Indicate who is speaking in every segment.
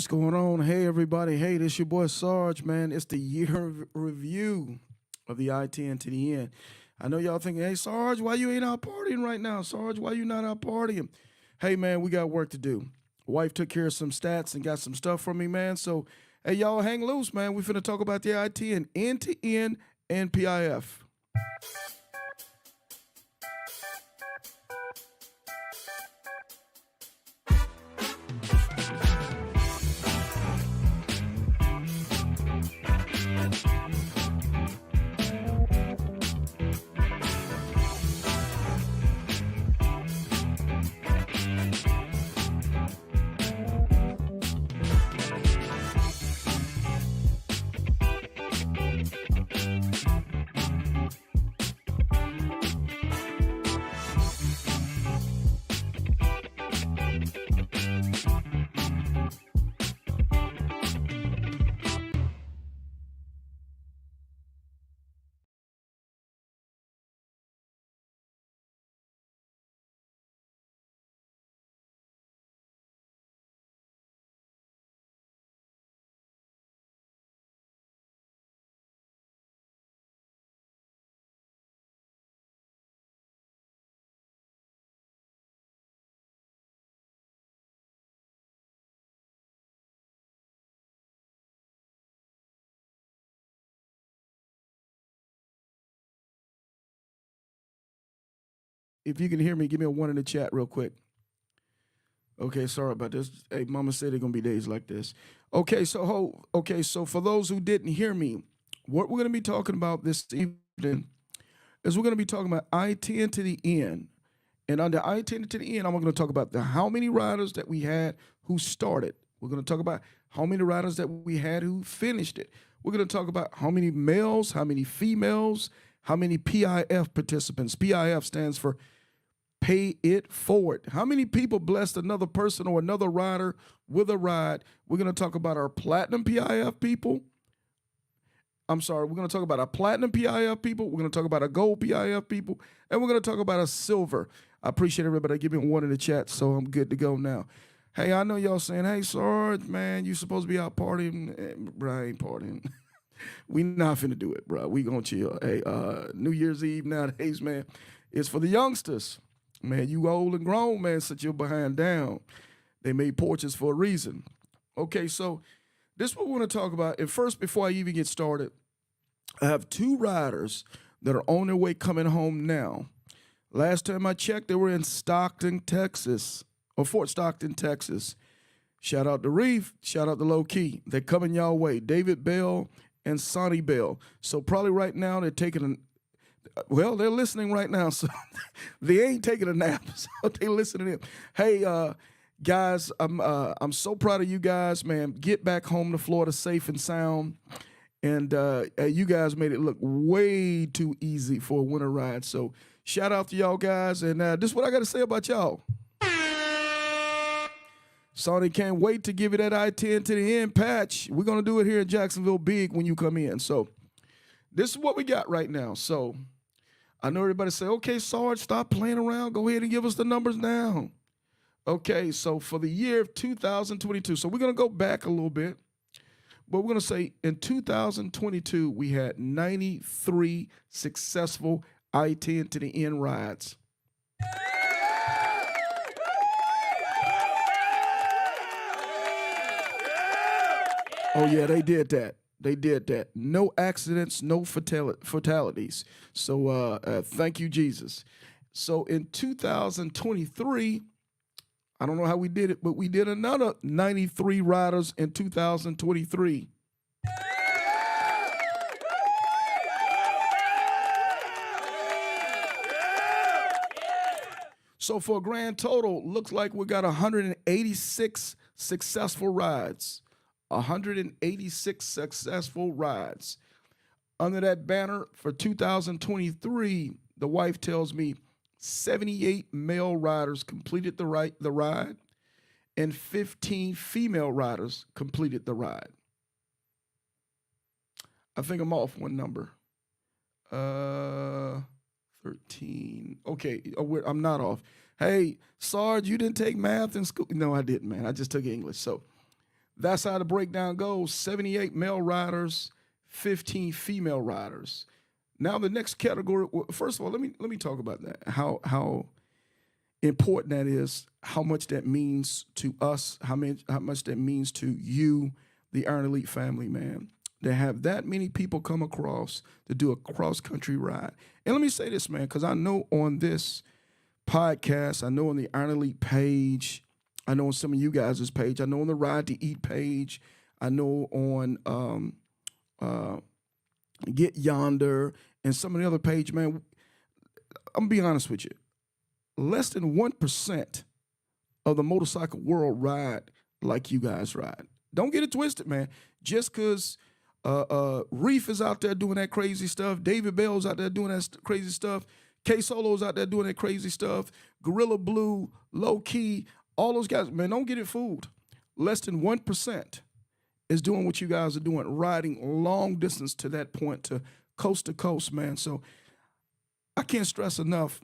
Speaker 1: going on? Hey, everybody. Hey, this your boy Sarge, man. It's the review of the I-10 to the end. I know y'all thinking, hey, Sarge, why you ain't out partying right now? Sarge, why you not out partying? Hey, man, we got work to do. Wife took care of some stats and got some stuff for me, man. So, hey, y'all hang loose, man. We finna talk about the I-10 end-to-end and PIF. If you can hear me, give me a one in the chat real quick. Okay, sorry about this. Hey, Mama said it's gonna be days like this. So for those who didn't hear me, what we're gonna be talking about this evening is we're gonna be talking about I-10 to the end. And under I-10 to the end, I'm gonna talk about how many riders that we had who started. We're gonna talk about how many riders that we had who finished it. We're gonna talk about how many males, how many females, how many PIF participants. PIF stands for pay it forward. How many people blessed another person or another rider with a ride? We're going to talk about our platinum PIF people. I'm sorry, we're going to talk about our platinum PIF people. We're going to talk about our gold PIF people. And we're going to talk about our silver. I appreciate everybody giving one in the chat, so I'm good to go now. Hey, I know y'all saying, hey, Sarge, man, you supposed to be out partying. Bro, I ain't partying. We not finna do it, bro. We gonna chill. Hey, New Year's Eve nowadays, man, it's for the youngsters. Man, you old and grown, man, sit your behind down. They made porches for a reason. Okay, so this is what we want to talk about. And first, before I even get started, I have two riders that are on their way coming home now. Last time I checked, they were in Stockton, Texas, or Fort Stockton, Texas. Shout out to Reef, shout out to Low Key. They're coming y'all way. David Bell and Sonny Bell. So probably right now they're taking well, they're listening right now, so they ain't taking a nap, so they listening in. Hey, guys, I'm so proud of you guys, man. Get back home to Florida safe and sound, and you guys made it look way too easy for a winter ride. So shout out to y'all guys, and this is what I got to say about y'all. Sonny can't wait to give you that I-10 to the end patch. We're gonna do it here in Jacksonville big when you come in. So this is what we got right now. So I know everybody say, okay, Sarge, stop playing around. Go ahead and give us the numbers now. Okay, so for the year of 2022, so we're going to go back a little bit, but we're going to say in 2022, we had 93 successful I-10 to the end rides. Oh, yeah, they did that. They did that. No accidents, no fatalities. So thank you, Jesus. So in 2023, I don't know how we did it, but we did another 93 riders in 2023. So for a grand total, looks like we got 186 successful rides. 186 successful rides. Under that banner for 2023, the wife tells me 78 male riders completed the ride, and 15 female riders completed the ride. I think I'm off one number. 13. Okay, I'm not off. Hey, Sarge, you didn't take math in school? No, I didn't, man. I just took English. So That's how the breakdown goes. 78 male riders, 15 female riders. Now the next category. Well, first of all, let me talk about that. How important that is. How much that means to us. How much that means to you, the Iron Elite family, man. To have that many people come across to do a cross country ride. And let me say this, man, because I know on this podcast, I know on the Iron Elite page, I know on some of you guys' page, I know on the Ride to Eat page, I know on Get Yonder and some of the other page, man. I'm gonna be honest with you. Less than 1% of the motorcycle world ride like you guys ride. Don't get it twisted, man. Just because Reef is out there doing that crazy stuff, David Bell's out there doing that crazy stuff, K Solo's out there doing that crazy stuff, Gorilla Blue, Low Key, all those guys, man, don't get it fooled. Less than 1% is doing what you guys are doing, riding long distance to that point, to coast, man. So I can't stress enough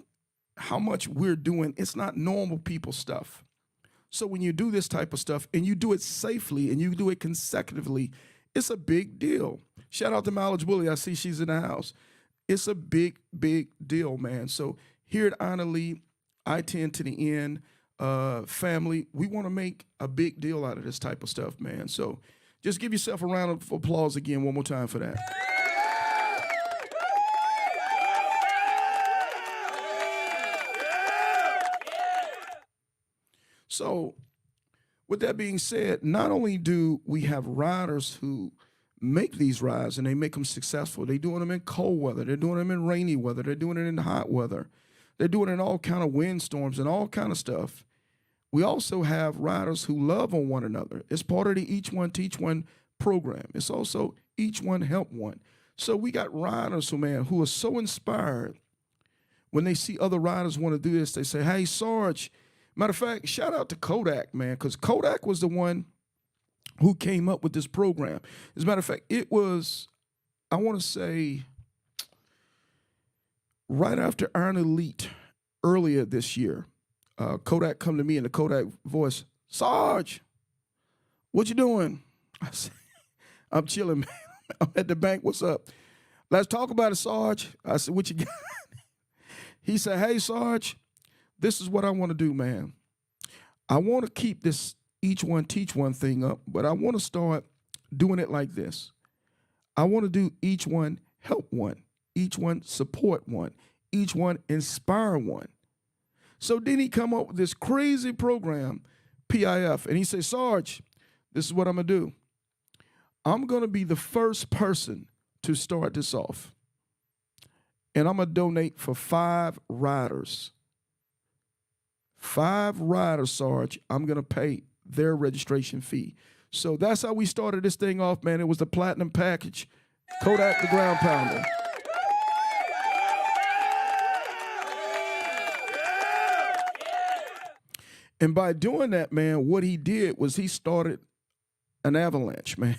Speaker 1: how much we're doing. It's not normal people stuff. So when you do this type of stuff and you do it safely and you do it consecutively, it's a big deal. Shout out to Mileage Bully. I see she's in the house. It's a big, big deal, man. So here at Iron Elite, I-10 to the end, family, we want to make a big deal out of this type of stuff, man. So just give yourself a round of applause again one more time for that. So with that being said, not only do we have riders who make these rides and they make them successful, they're doing them in cold weather, they're doing them in rainy weather, they're doing it in hot weather, they're doing it in all kind of windstorms and all kind of stuff. We also have riders who love on one another. It's part of the Each One Teach One program. It's also Each One Help One. So we got riders who are so inspired when they see other riders want to do this. They say, hey, Sarge. Matter of fact, shout out to Kodak, man, because Kodak was the one who came up with this program. As a matter of fact, it was, I want to say, right after Iron Elite earlier this year. Kodak come to me in the Kodak voice, Sarge, what you doing? I said, I'm chilling, man. I'm at the bank. What's up? Let's talk about it, Sarge. I said, what you got? He said, hey, Sarge, this is what I want to do, man. I want to keep this Each One Teach One thing up, but I want to start doing it like this. I want to do Each One Help One, Each One Support One, Each One Inspire One. So then he come up with this crazy program, PIF, and he said, Sarge, this is what I'm going to do. I'm going to be the first person to start this off, and I'm going to donate for 5 riders. 5 riders, Sarge, I'm going to pay their registration fee. So that's how we started this thing off, man. It was the platinum package, Kodak the Ground Pounder. And by doing that, man, what he did was he started an avalanche, man.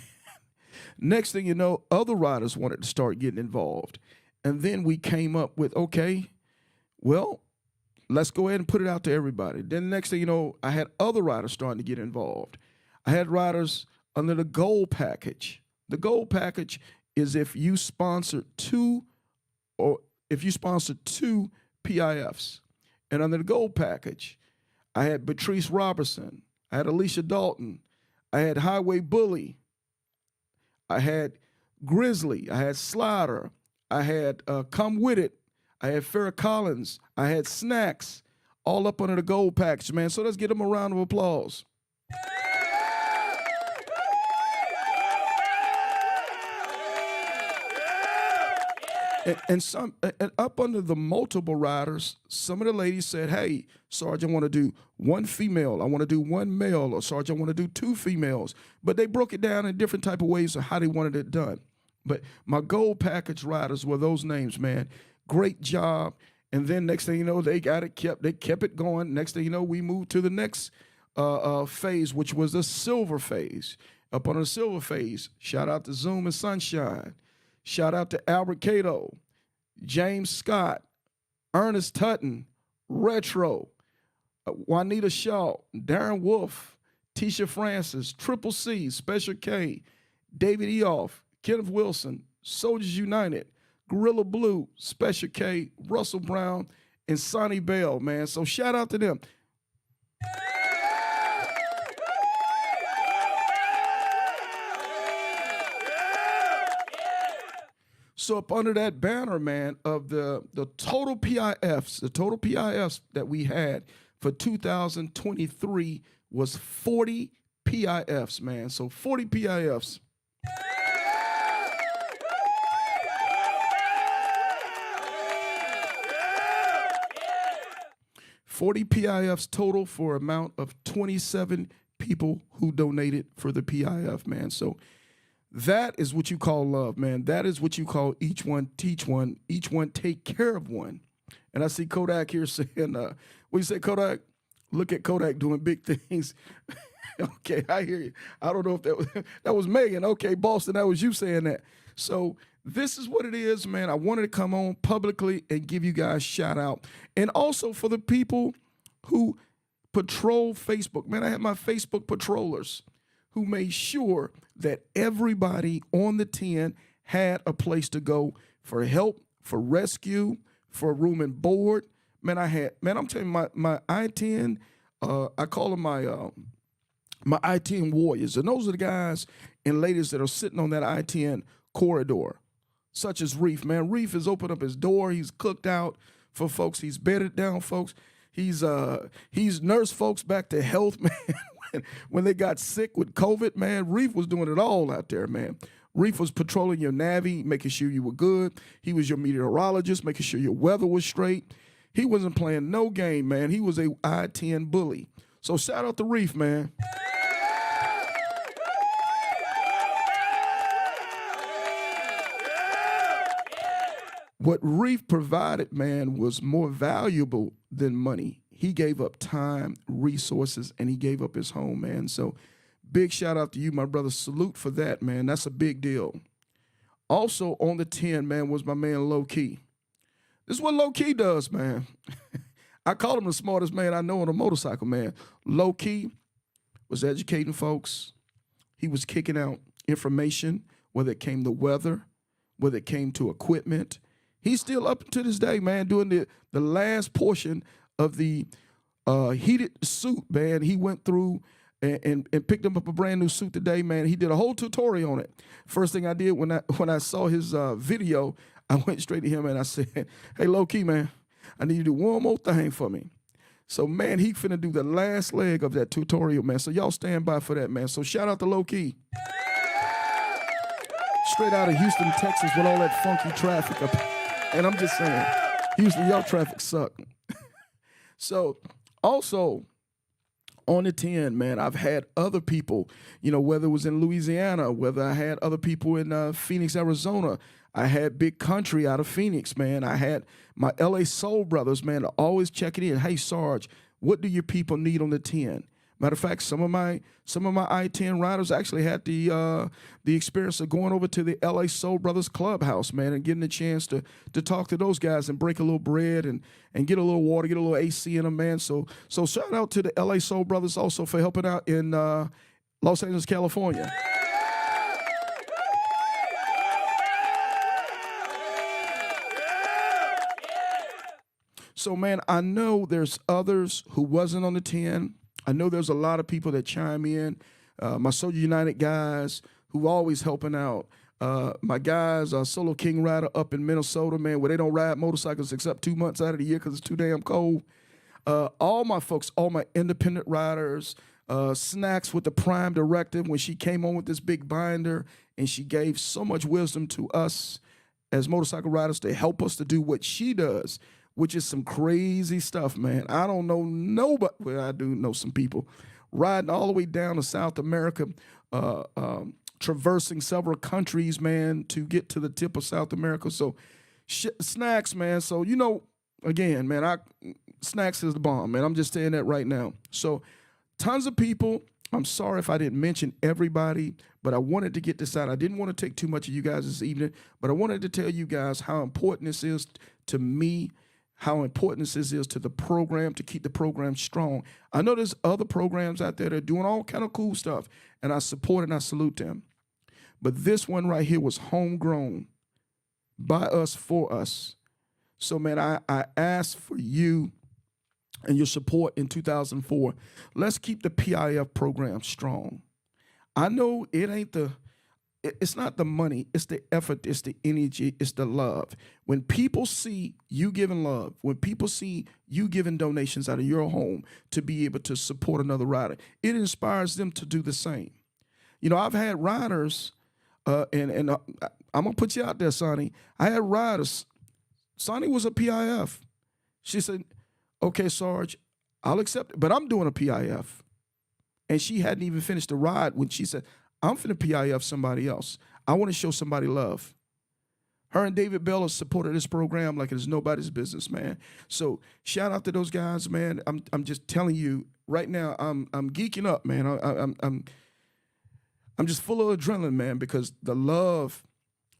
Speaker 1: Next thing you know, other riders wanted to start getting involved. And then we came up with, okay, well, let's go ahead and put it out to everybody. Then the next thing you know, I had other riders starting to get involved. I had riders under the gold package. The gold package is if you sponsor 2 PIFs. And under the gold package, I had Patrice Robertson, I had Alicia Dalton, I had Highway Bully, I had Grizzly, I had Slider, I had Come With It, I had Farrah Collins, I had Snacks, all up under the gold package, man. So let's give them a round of applause. And up under the multiple riders, some of the ladies said, hey, Sarge, I want to do 1 female. I want to do 1 male. Or Sarge, I want to do 2 females. But they broke it down in different type of ways of how they wanted it done. But my gold package riders were those names, man. Great job. And then next thing you know, they kept it going. Next thing you know, we moved to the next phase, which was the silver phase. Up on the silver phase, shout out to Zoom and Sunshine. Shout out to Albert Cato, James Scott, Ernest Tutton, Retro, Juanita Shaw, Darren Wolf, Tisha Francis, Triple C, Special K, David Eoff, Kenneth Wilson, Soldiers United, Gorilla Blue, Special K, Russell Brown, and Sonny Bell, man. So shout out to them. So up under that banner, man, of the total PIFs that we had for 2023 was 40 PIFs, man. So 40 PIFs. $40 PIFs total for amount of 27 people who donated for the PIF, man. So that is what you call love, man. That is what you call each one teach one, each one take care of one. And I see Kodak here saying, what do you say, Kodak? Look at Kodak doing big things. Okay, I hear you. I don't know if that was Megan. Okay, Boston, that was you saying that. So this is what it is, man. I wanted to come on publicly and give you guys a shout out. And also for the people who patrol Facebook, man, I had my Facebook patrollers who made sure that everybody on the 10 had a place to go for help, for rescue, for room and board. Man, I'm telling you, my I-10, I call them my I-10 warriors. And those are the guys and ladies that are sitting on that I-10 corridor, such as Reef, man. Reef has opened up his door. He's cooked out for folks. He's bedded down folks. He's nursed folks back to health, man. When they got sick with COVID, man, Reef was doing it all out there, man. Reef was patrolling your Navy, making sure you were good. He was your meteorologist, making sure your weather was straight. He wasn't playing no game, man. He was a I-10 bully. So shout out to Reef, man. What Reef provided, man, was more valuable than money. He gave up time, resources, and he gave up his home, man. So big shout out to you, my brother. Salute for that, man. That's a big deal. Also on the 10, man, was my man Low Key. This is what Low Key does, man. I call him the smartest man I know on a motorcycle, man. Low Key was educating folks. He was kicking out information, whether it came to weather, whether it came to equipment. He's still up to this day, man, doing the last portion of the heated suit, man. He went through and picked him up a brand new suit today, man. He did a whole tutorial on it. First thing I did when I saw his video, I went straight to him and I said, hey, Low Key, man, I need you to do one more thing for me. So, man, he finna do the last leg of that tutorial, man. So y'all stand by for that, man. So shout out to Low Key. Straight out of Houston, Texas with all that funky traffic up. And I'm just saying, Houston, y'all traffic suck. So also on the 10, man, I've had other people, you know, whether it was in Louisiana, whether I had other people in Phoenix, Arizona. I had Big Country out of Phoenix, man. I had my LA Soul Brothers, man, always checking in. Hey, Sarge, what do your people need on the 10? Matter of fact, some of my I-10 riders actually had the experience of going over to the LA Soul Brothers Clubhouse, man, and getting a chance to talk to those guys and break a little bread and get a little water, get a little AC in them, man. So shout out to the LA Soul Brothers also for helping out in Los Angeles, California. So, man, I know there's others who wasn't on the 10. I know there's a lot of people that chime in. My Soldier United guys who always helping out. My guys, Solo King Rider up in Minnesota, man, where they don't ride motorcycles except 2 months out of the year because it's too damn cold. All my folks, all my independent riders, Snacks with the Prime Directive when she came on with this big binder and she gave so much wisdom to us as motorcycle riders to help us to do what she does, which is some crazy stuff, man. I don't know nobody, well, I do know some people, riding all the way down to South America, traversing several countries, man, to get to the tip of South America. So, Snacks, man. So, you know, again, man, Snacks is the bomb, man. I'm just saying that right now. So, tons of people. I'm sorry if I didn't mention everybody, but I wanted to get this out. I didn't want to take too much of you guys this evening, but I wanted to tell you guys how important this is to me, how important this is to the program, to keep the program strong. I know there's other programs out there that are doing all kind of cool stuff, and I support and I salute them. But this one right here was homegrown by us, for us. So, man, I ask for you and your support in 2004. Let's keep the PIF program strong. I know it's not the money, it's the effort, it's the energy, it's the love. When people see you giving love, when people see you giving donations out of your home to be able to support another rider, it inspires them to do the same. You know, I've had riders, and I'm going to put you out there, Sonny. I had riders. Sonny was a PIF. She said, okay, Sarge, I'll accept it, but I'm doing a PIF. And she hadn't even finished the ride when she said, I'm finna PIF somebody else. I want to show somebody love. Her and David Bell have supported this program like it's nobody's business, man. So shout out to those guys, man. I'm just telling you right now, I'm geeking up, man. I'm just full of adrenaline, man, because the love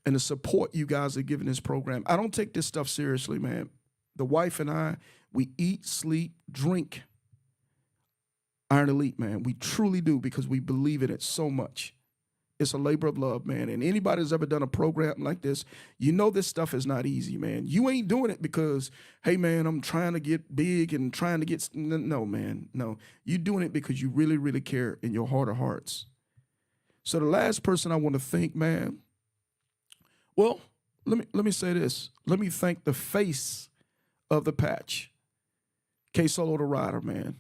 Speaker 1: and the support you guys are giving this program. I don't take this stuff seriously, man. The wife and I, we eat, sleep, drink Iron Elite, man. We truly do, because we believe in it so much. It's a labor of love, man. And anybody who's ever done a program like this, you know this stuff is not easy, man. You ain't doing it because, hey, man, I'm trying to get big and trying to get, no, man, no. You're doing it because you really, really care in your heart of hearts. So the last person I want to thank, man, well, let me say this. Let me thank the face of the patch, K Solo the Rider, man.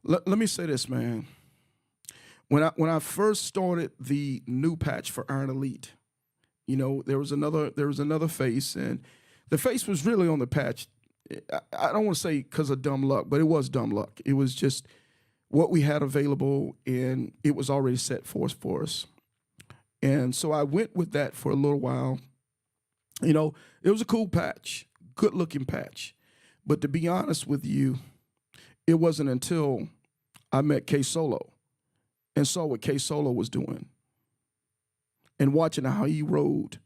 Speaker 1: Let me say this, man. When I first started the new patch for Iron Elite, you know, there was another face, and the face was really on the patch. I don't want to say because of dumb luck, but it was dumb luck. It was just what we had available, and it was already set for us. And so I went with that for a little while. You know, it was a cool patch, good-looking patch. But to be honest with you, it wasn't until I met K Solo and saw what K Solo was doing and watching how he rode.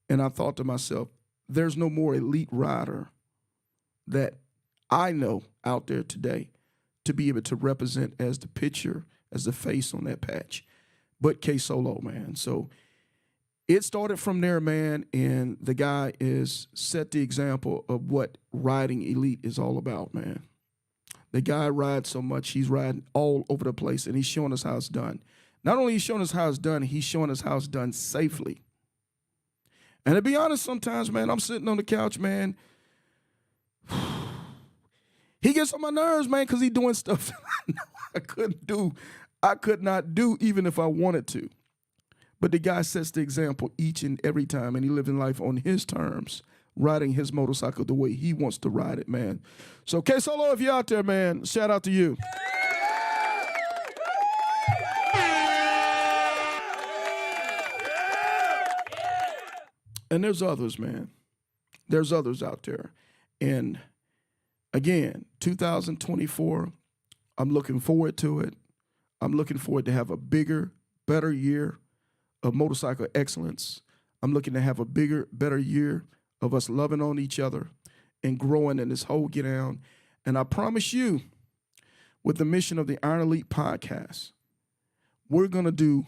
Speaker 1: And I thought to myself, there's no more elite rider that I know out there today to be able to represent as the picture, as the face on that patch, but K Solo, man. So it started from there, man, and the guy is set the example of what riding elite is all about, man. The guy rides so much, he's riding all over the place, and he's showing us how it's done. Not only is he showing us how it's done, he's showing us how it's done safely. And to be honest, sometimes, man, I'm sitting on the couch, man. He gets on my nerves, man, because he's doing stuff I could not do even if I wanted to. But the guy sets the example each and every time, and he living life on his terms, riding his motorcycle the way he wants to ride it, man. So, K Solo, if you're out there, man, shout out to you. And there's others, man. There's others out there. And again, 2024, I'm looking forward to it. I'm looking forward to have a bigger, better year of motorcycle excellence. I'm looking to have a bigger, better year of us loving on each other and growing in this whole get down. And I promise you, with the mission of the Iron Elite podcast, we're going to do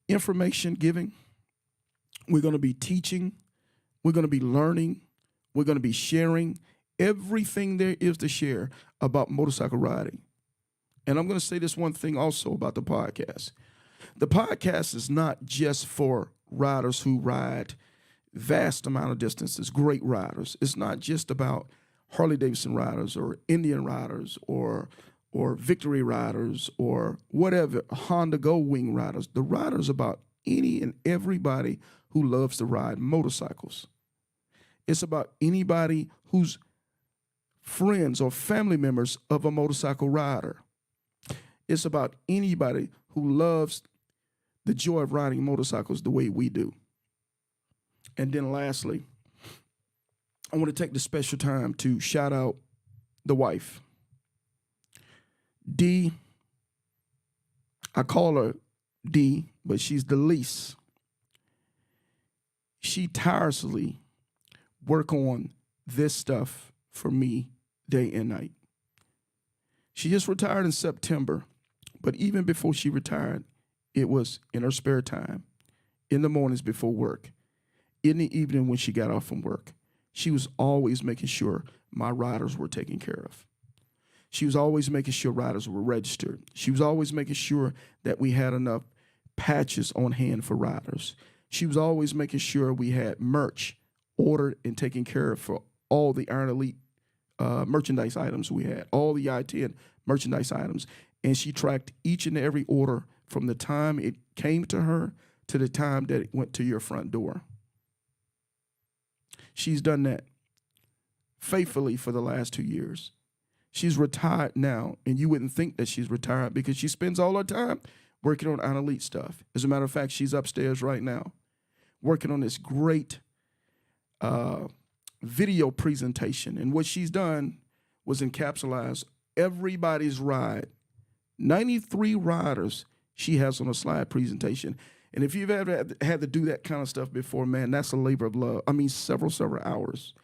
Speaker 1: information giving. We're going to be teaching. We're going to be learning. We're going to be sharing everything there is to share about motorcycle riding. And I'm going to say this one thing also about the podcast. The podcast is not just for riders who ride vast amount of distances, great riders. It's not just about Harley Davidson riders or Indian riders or Victory riders or whatever, Honda Gold Wing riders. The riders about any and everybody who loves to ride motorcycles. It's about anybody who's friends or family members of a motorcycle rider. It's about anybody who loves the joy of riding motorcycles the way we do. And then lastly, I want to take the special time to shout out the wife. D, I call her D, but she's the least. She tirelessly work on this stuff for me day and night. She just retired in September, but even before she retired, it was in her spare time, in the mornings before work, in the evening when she got off from work. She was always making sure my riders were taken care of. She was always making sure riders were registered. She was always making sure that we had enough patches on hand for riders. She was always making sure we had merch ordered and taken care of for all the Iron Elite merchandise items we had, all the I-10 merchandise items. And she tracked each and every order from the time it came to her to the time that it went to your front door. She's done that faithfully for the last 2 years. She's retired now, and you wouldn't think that she's retired because she spends all her time working on Iron Elite stuff. As a matter of fact, she's upstairs right now working on this great video presentation. And what she's done was encapsulize everybody's ride. 93 riders she has on a slide presentation. And if you've ever had to do that kind of stuff before, man, that's a labor of love. I mean, several hours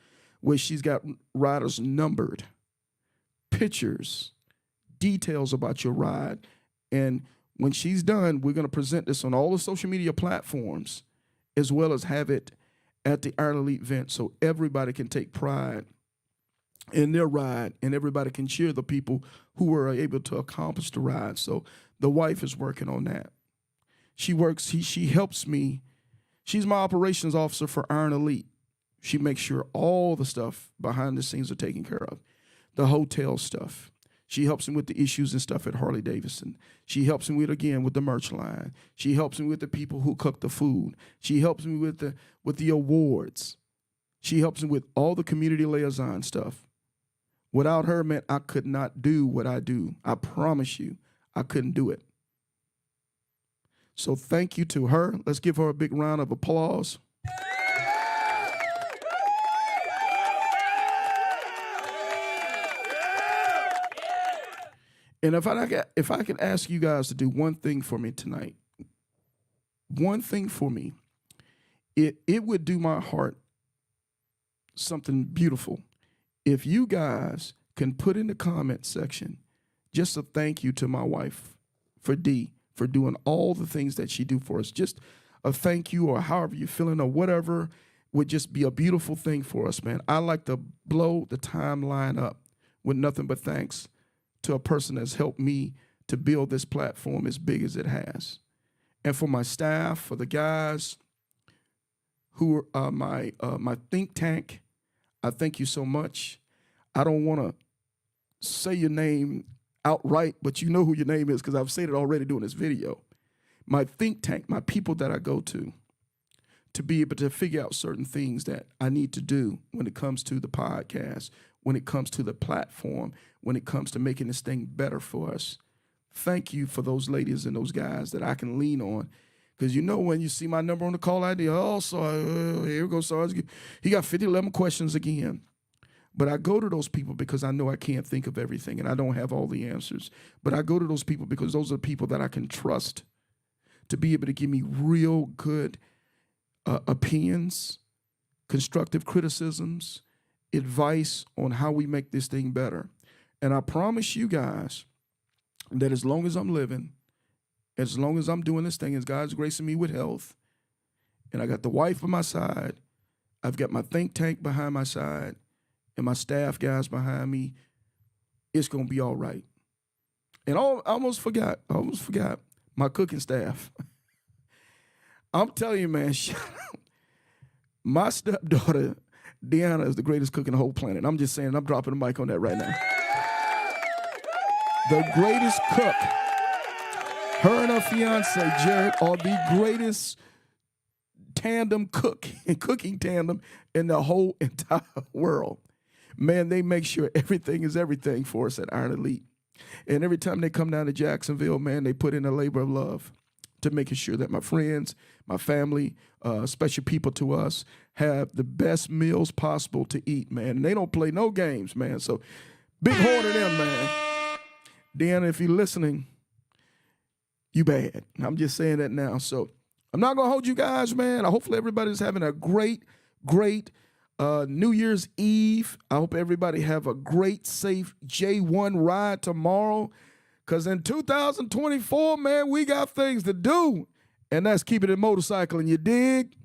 Speaker 1: where she's got riders numbered, pictures, details about your ride. And when she's done, we're going to present this on all the social media platforms as well as have it at the Iron Elite event so everybody can take pride in their ride and everybody can cheer the people who were able to accomplish the ride. So the wife is working on that. She helps me. She's my operations officer for Iron Elite. She makes sure all the stuff behind the scenes are taken care of. The hotel stuff. She helps him with the issues and stuff at Harley Davidson. She helps him with the merch line. She helps him with the people who cook the food. She helps me with the awards. She helps him with all the community liaison stuff. Without her, man, I could not do what I do. I promise you, I couldn't do it. So thank you to her. Let's give her a big round of applause. And if I could ask you guys to do one thing for me tonight, one thing for me, it would do my heart something beautiful if you guys can put in the comment section just a thank you to my wife, for D, for doing all the things that she do for us. Just a thank you or however you're feeling or whatever would just be a beautiful thing for us, man. I like to blow the timeline up with nothing but thanks to a person that's helped me to build this platform as big as it has. And for my staff, for the guys who are my think tank, I thank you so much. I don't want to say your name outright, but you know who your name is because I've said it already doing this video. My think tank, my people that I go to be able to figure out certain things that I need to do when it comes to the podcast, when it comes to the platform, when it comes to making this thing better for us. Thank you for those ladies and those guys that I can lean on. Because you know when you see my number on the call ID, oh, so here we go, Sarge. He got 11 questions again. But I go to those people because I know I can't think of everything and I don't have all the answers. But I go to those people because those are the people that I can trust to be able to give me real good opinions, constructive criticisms, advice on how we make this thing better. And I promise you guys that as long as I'm living, as long as I'm doing this thing, as God's gracing me with health, and I got the wife on my side, I've got my think tank behind my side, and my staff guys behind me, it's going to be all right. And I almost forgot my cooking staff. I'm telling you, man, my stepdaughter, Deanna, is the greatest cook in the whole planet. I'm just saying, I'm dropping the mic on that right now. The greatest cook. Her and her fiance, Jared, are the greatest tandem cooking tandem in the whole entire world. Man, they make sure everything is everything for us at Iron Elite. And every time they come down to Jacksonville, man, they put in a labor of love to making sure that my friends, my family, special people to us have the best meals possible to eat, man. And they don't play no games, man. So big horn to them, man. Deanna, if you're listening, you bad. I'm just saying that now. So I'm not gonna hold you guys, man. Hopefully everybody's having a great, great New Year's Eve. I hope everybody have a great, safe J1 ride tomorrow. Cause in 2024, man, we got things to do. And that's keeping it motorcycling. You dig?